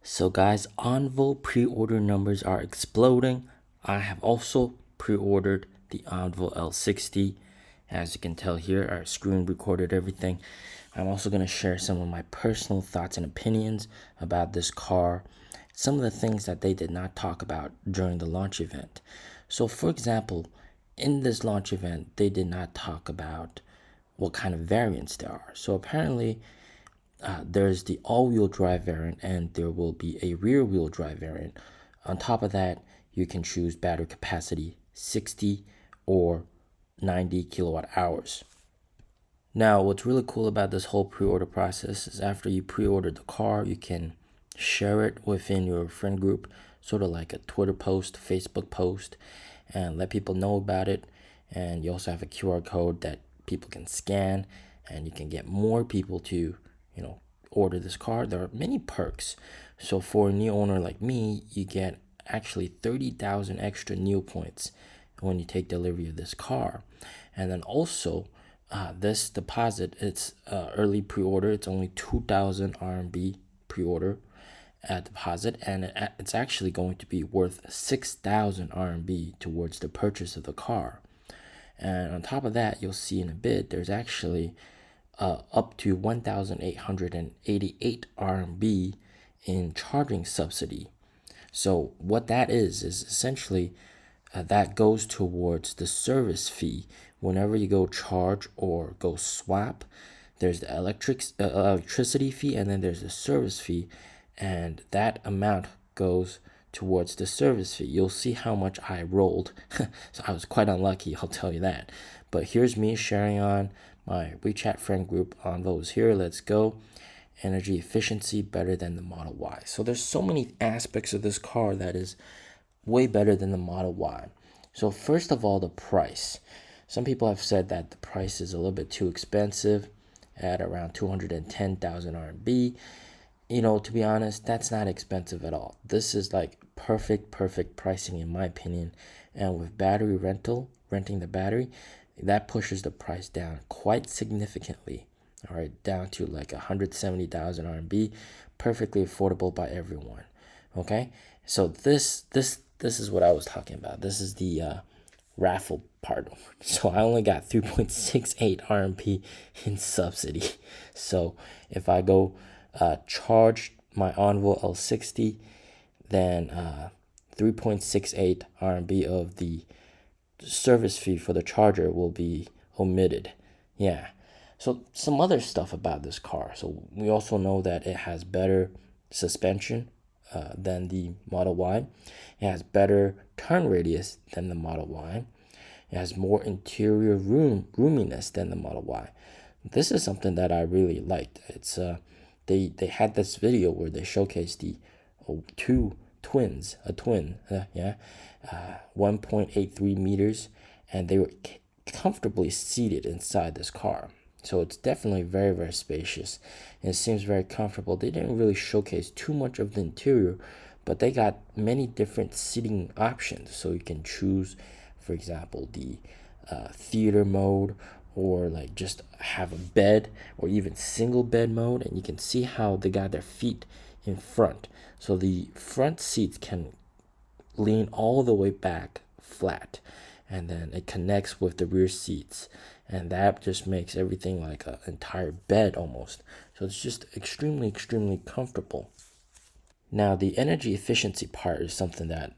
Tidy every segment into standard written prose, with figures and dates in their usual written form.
So guys, ONVO pre-order numbers are exploding. I have also pre-ordered the ONVO L60. As you can tell here, I screen recorded everything. I'm also going to share some of my personal thoughts and opinions about this car, some of the things that they did not talk about during the launch event. So for example, in this launch event, they did not talk about what kind of variants there are. So apparently, there's the all-wheel drive variant and there will be a rear-wheel drive variant. On top of that, you can choose battery capacity 60 or 90 kilowatt hours. Now, what's really cool about this whole pre-order process is after you pre-order the car, you can share it within your friend group, sort of like a Twitter post, Facebook post, and let people know about it. And you also have a QR code that people can scan, and you can get more people to, order this car. There are many perks. So for a NIO owner like me, you get actually 30,000 extra NIO points when you take delivery of this car. And then also, this deposit, it's early pre-order. It's only 2,000 RMB pre-order deposit, and it's actually going to be worth 6,000 RMB towards the purchase of the car. And on top of that, you'll see in a bit, there's actually up to 1,888 RMB in charging subsidy. So what that is essentially that goes towards the service fee. Whenever you go charge or go swap, there's the electricity fee, and then there's the service fee, and that amount goes towards the service fee. You'll see how much I rolled. So I was quite unlucky, I'll tell you that. But here's me sharing on my WeChat friend group. ONVO is here. Let's go. Energy efficiency better than the Model Y. So there's so many aspects of this car that is way better than the Model Y. So first of all, the price. Some people have said that the price is a little bit too expensive at around 210,000 RMB. To be honest, that's not expensive at all. This is like perfect pricing in my opinion. And with battery renting the battery, that pushes the price down quite significantly. All right, down to like 170,000 RMB, perfectly affordable by everyone. Okay, so this is what I was talking about. This is the raffle part. So I only got 3.68 RMB in subsidy. So if I go charge my ONVO L60, then 3.68 RMB of the service fee for the charger will be omitted. Yeah. So some other stuff about this car. So we also know that it has better suspension than the Model Y. It has better turn radius than the Model Y. It has more interior roominess than the Model Y. This is something that I really liked. It's they had this video where they showcased the twin, 1.83 meters, and they were comfortably seated inside this car. So it's definitely very spacious, and it seems very comfortable. They didn't really showcase too much of the interior, but they got many different seating options. So you can choose, for example, the theater mode, or like just have a bed, or even single bed mode. And you can see how they got their feet in front. So the front seats can lean all the way back flat, and then it connects with the rear seats, and that just makes everything like an entire bed almost. So it's just extremely comfortable. Now the energy efficiency part is something that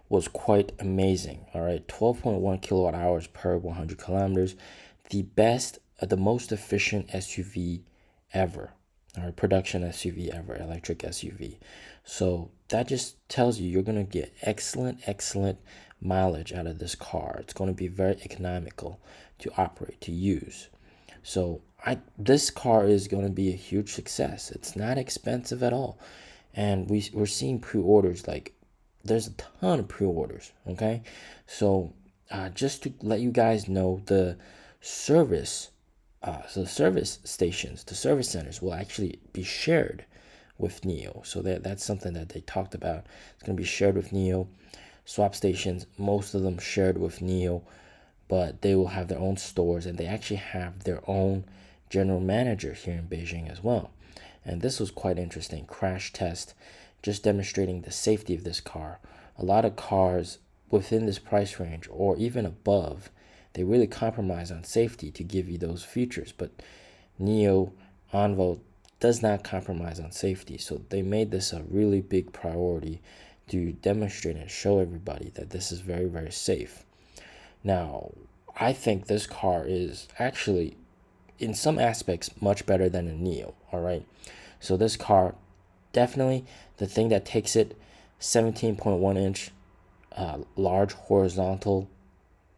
was quite amazing. All right, 12.1 kilowatt hours per 100 kilometers, the most efficient SUV ever. All right, production SUV ever, electric SUV. So that just tells you're gonna get excellent mileage out of this car. It's going to be very economical to operate, to use. So this car is going to be a huge success. It's not expensive at all, and we're seeing pre-orders. Like there's a ton of pre-orders. Okay, so just to let you guys know, the service stations, the service centers will actually be shared with NIO. So that's something that they talked about. It's going to be shared with NIO. Swap stations, most of them shared with NIO, but they will have their own stores, and they actually have their own general manager here in Beijing as well. And this was quite interesting. Crash test just demonstrating the safety of this car. A lot of cars within this price range or even above, they really compromise on safety to give you those features, but NIO ONVO does not compromise on safety. So they made this a really big priority to demonstrate and show everybody that this is very, very safe. Now, I think this car is actually, in some aspects, much better than a NIO, all right? So this car, definitely the thing that takes it, 17.1 inch large horizontal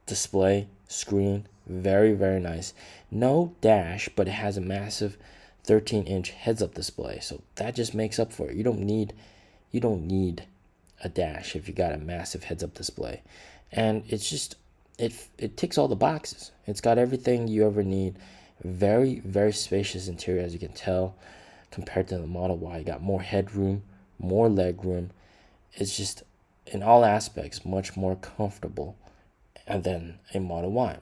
display screen, very, very nice. No dash, but it has a massive 13-inch heads-up display, so that just makes up for it. You don't need a dash if you got a massive heads-up display, and it's just it ticks all the boxes. It's got everything you ever need. Very, very spacious interior, as you can tell, compared to the Model Y. You got more headroom, more leg room. It's just, in all aspects, much more comfortable than a Model Y.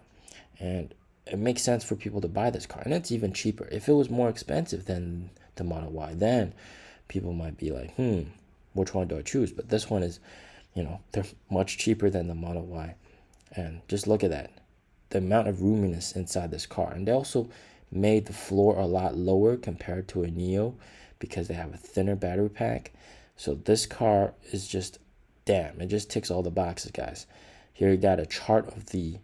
And it makes sense for people to buy this car. And it's even cheaper. If it was more expensive than the Model Y, then people might be like, which one do I choose? But this one is, they're much cheaper than the Model Y. And just look at that, the amount of roominess inside this car. And they also made the floor a lot lower compared to a NIO because they have a thinner battery pack. So this car is just, damn, it just ticks all the boxes, guys. Here you got a chart of the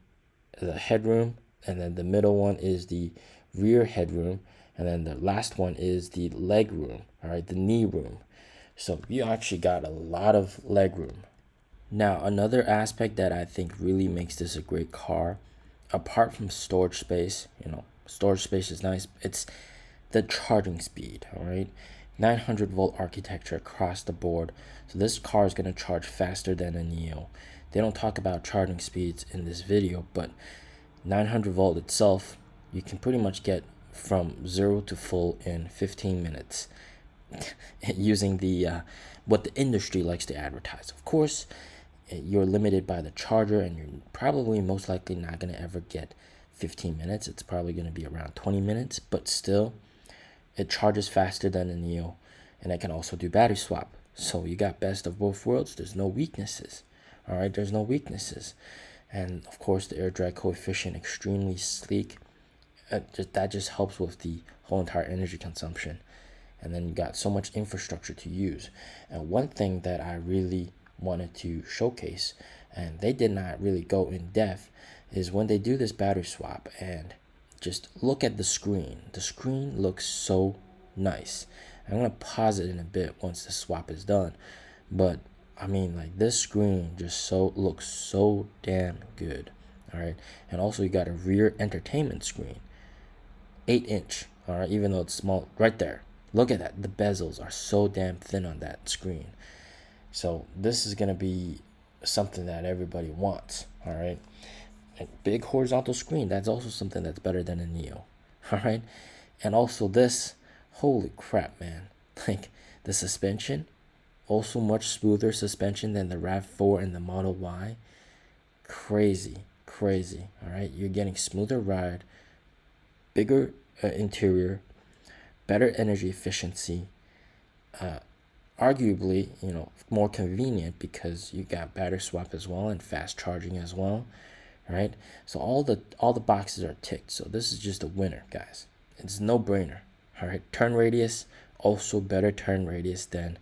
headroom, and then the middle one is the rear headroom, and then the last one is the leg room, all right, the knee room. So you actually got a lot of leg room. Now, another aspect that I think really makes this a great car, apart from storage space, storage space is nice, it's the charging speed, all right? 900-volt architecture across the board. So this car is going to charge faster than a NIO. They don't talk about charging speeds in this video, but 900-volt itself, you can pretty much get from 0 to full in 15 minutes using the what the industry likes to advertise. Of course, you're limited by the charger, and you're probably most likely not going to ever get 15 minutes. It's probably going to be around 20 minutes, but still, it charges faster than a NIO, and it can also do battery swap. So you got best of both worlds. There's no weaknesses. All right, there's no weaknesses. And of course, the air drag coefficient, extremely sleek. That just helps with the whole entire energy consumption. And then you got so much infrastructure to use. And one thing that I really wanted to showcase, and they did not really go in depth, is when they do this battery swap, and just look at the screen. The screen looks so nice. I'm going to pause it in a bit once the swap is done, but I mean, like, this screen just looks so damn good. All right, and also you got a rear entertainment screen, 8-inch. All right, even though it's small, right there. Look at that. The bezels are so damn thin on that screen. So this is gonna be something that everybody wants. All right, and big horizontal screen. That's also something that's better than a NIO. All right, and also this. Holy crap, man! Like, the suspension, also much smoother suspension than the RAV4 and the Model Y. Crazy. All right, you're getting smoother ride, bigger interior, better energy efficiency, arguably, more convenient because you got battery swap as well and fast charging as well, right? So all the boxes are ticked. So this is just a winner, guys. It's no brainer. All right, turn radius, also better turn radius than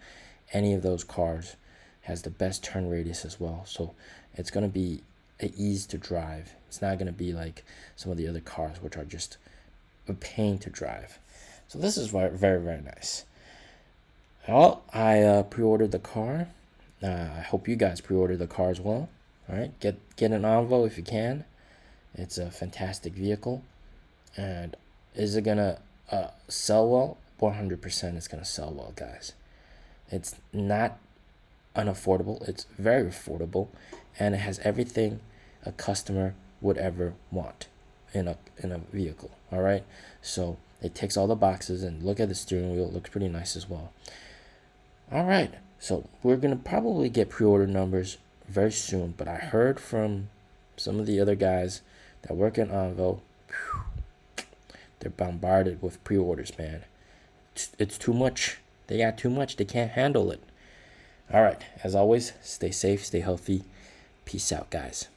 any of those cars. Has the best turn radius as well. So it's gonna be an ease to drive. It's not gonna be like some of the other cars, which are just a pain to drive. So this is very, very, very nice. Well, I pre-ordered the car. I hope you guys pre-ordered the car as well. All right, get an ONVO if you can. It's a fantastic vehicle. And is it gonna sell well? 100% it's gonna sell well, guys. It's not unaffordable. It's very affordable, and it has everything a customer would ever want in a vehicle. All right, so it ticks all the boxes, and look at the steering wheel. It looks pretty nice as well. All right, so we're gonna probably get pre-order numbers very soon, but I heard from some of the other guys that work in ONVO, they're bombarded with pre-orders, man. It's too much. They got too much. They can't handle it. All right, as always, stay safe, stay healthy. Peace out, guys.